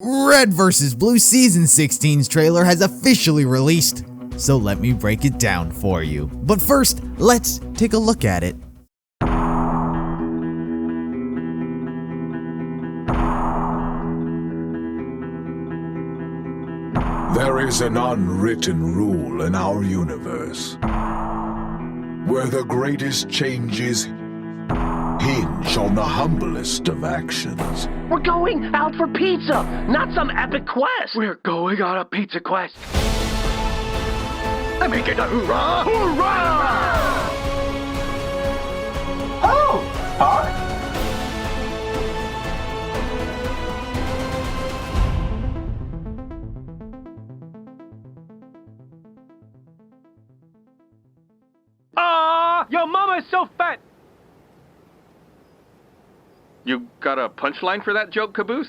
Red vs. Blue Season 16's trailer has officially released, so let me break it down for you. But first, let's take a look at it. There is an unwritten rule in our universe, where the greatest changes hinge on the humblest of actions. We're going out for pizza, not some epic quest. We're going on a pizza quest. Let me get a hoorah! Hoorah! Oh! Huh? Your mama's so fat! You got a punchline for that joke, Caboose?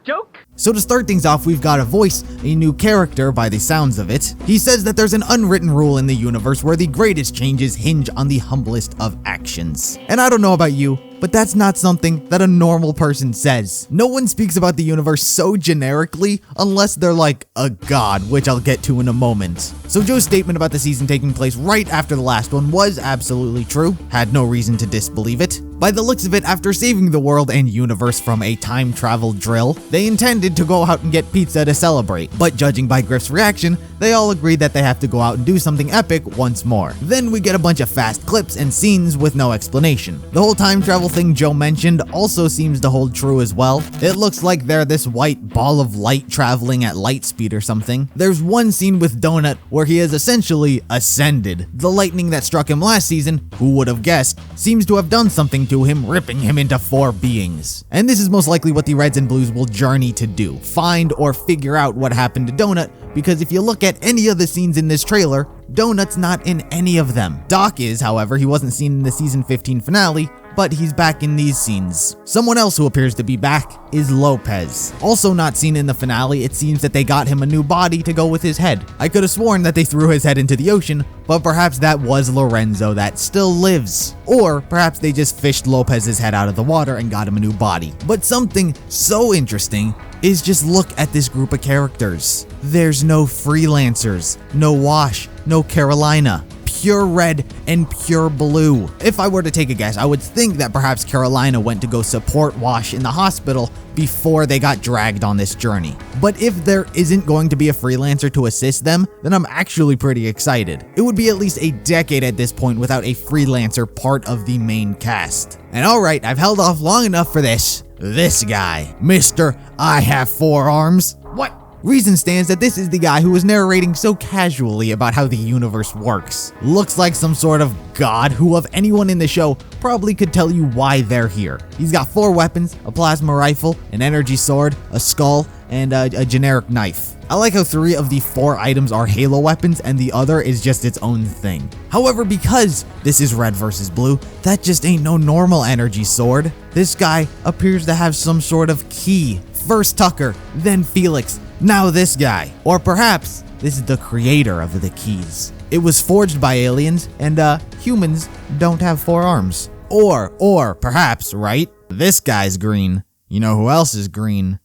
Joke? So to start things off, we've got a voice, a new character by the sounds of it. He says that there's an unwritten rule in the universe where the greatest changes hinge on the humblest of actions. And I don't know about you, but that's not something that a normal person says. No one speaks about the universe so generically unless they're like a god, which I'll get to in a moment. So Joe's statement about the season taking place right after the last one was absolutely true. Had no reason to disbelieve it. By the looks of it, after saving the world and universe from a time travel drill, they intended to go out and get pizza to celebrate. But judging by Griff's reaction, they all agreed that they have to go out and do something epic once more. Then we get a bunch of fast clips and scenes with no explanation. The whole time travel thing Joe mentioned also seems to hold true as well. It looks like they're this white ball of light traveling at light speed or something. There's one scene with Donut where he has essentially ascended. The lightning that struck him last season, who would have guessed, seems to have done something to him, ripping him into 4 beings. And this is most likely what the Reds and Blues will journey to do, find or figure out what happened to Donut, because if you look at any of the scenes in this trailer, Donut's not in any of them. Doc is, however. He wasn't seen in the season 15 finale, but he's back in these scenes. Someone else who appears to be back is Lopez. Also not seen in the finale, it seems that they got him a new body to go with his head. I could have sworn that they threw his head into the ocean, but perhaps that was Lorenzo that still lives. Or perhaps they just fished Lopez's head out of the water and got him a new body. But something so interesting is just look at this group of characters. There's no freelancers, no Wash, no Carolina. Pure red and pure blue. If I were to take a guess, I would think that perhaps Carolina went to go support Wash in the hospital before they got dragged on this journey. But if there isn't going to be a freelancer to assist them, then I'm actually pretty excited. It would be at least a decade at this point without a freelancer part of the main cast. And alright, I've held off long enough for this. This guy, Mr. I Have 4 Arms. What? Reason stands that this is the guy who was narrating so casually about how the universe works. Looks like some sort of god who of anyone in the show probably could tell you why they're here. He's got 4 weapons, a plasma rifle, an energy sword, a skull, and a generic knife. I like how 3 of the 4 items are Halo weapons and the other is just its own thing. However, because this is Red vs. Blue, that just ain't no normal energy sword. This guy appears to have some sort of key. First Tucker, then Felix, now this guy. Or perhaps this is the creator of the keys. It was forged by aliens and humans don't have 4 arms. Or perhaps, right? This guy's green. You know who else is green?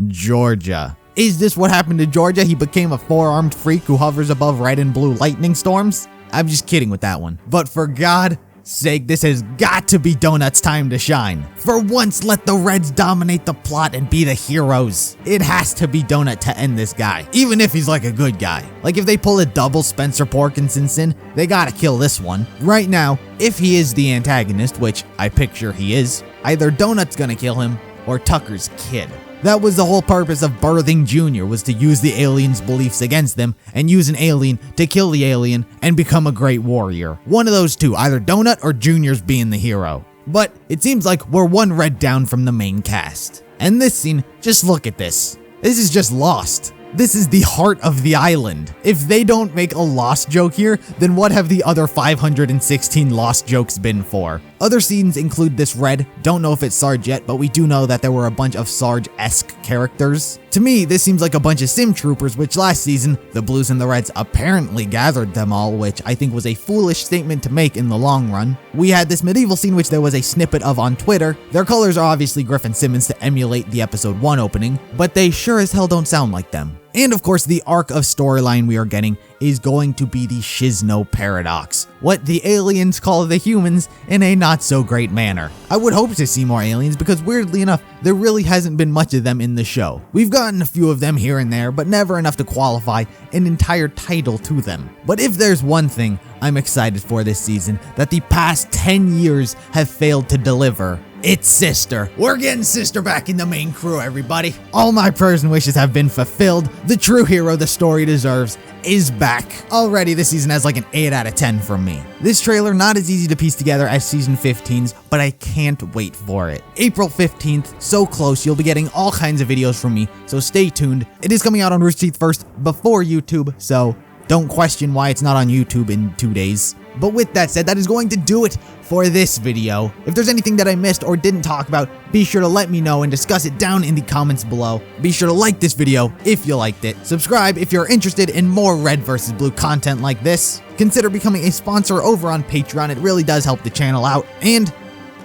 Georgia. Is this what happened to Georgia? He became a 4-armed freak who hovers above red and blue lightning storms? I'm just kidding with that one. But for God's sake, this has got to be Donut's time to shine. For once, let the Reds dominate the plot and be the heroes. It has to be Donut to end this guy, even if he's like a good guy. Like if they pull a double Spencer Porkinson sin, they gotta kill this one. Right now, if he is the antagonist, which I picture he is, either Donut's gonna kill him or Tucker's kid. That was the whole purpose of birthing Junior, was to use the alien's beliefs against them and use an alien to kill the alien and become a great warrior. One of those two, either Donut or Junior's being the hero. But it seems like we're 1 red down from the main cast. And this scene, just look at this. This is just Lost. This is the heart of the island. If they don't make a Lost joke here, then what have the other 516 Lost jokes been for? Other scenes include this red, don't know if it's Sarge yet, but we do know that there were a bunch of Sarge-esque characters. To me, this seems like a bunch of sim troopers, which last season, the blues and the reds apparently gathered them all, which I think was a foolish statement to make in the long run. We had this medieval scene which there was a snippet of on Twitter. Their colors are obviously Griffin Simmons to emulate the episode 1 opening, but they sure as hell don't sound like them. And of course, the arc of storyline we are getting is going to be the Shisno paradox, what the aliens call the humans in a not so great manner. I would hope to see more aliens because weirdly enough, there really hasn't been much of them in the show. We've gotten a few of them here and there, but never enough to qualify an entire title to them. But if there's one thing I'm excited for this season that the past 10 years have failed to deliver, it's Sister. We're getting Sister back in the main crew, everybody. All my prayers and wishes have been fulfilled. The true hero the story deserves is back. Already this season has like an 8 out of 10 from me. This trailer not as easy to piece together as season 15's, but I can't wait for it. April 15th, so close, you'll be getting all kinds of videos from me, so stay tuned. It is coming out on Rooster Teeth first before YouTube, so don't question why it's not on YouTube in 2 days. But with that said, that is going to do it for this video. If there's anything that I missed or didn't talk about, be sure to let me know and discuss it down in the comments below. Be sure to like this video if you liked it. Subscribe if you're interested in more red versus blue content like this. Consider becoming a sponsor over on Patreon. It really does help the channel out. And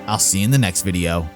I'll see you in the next video.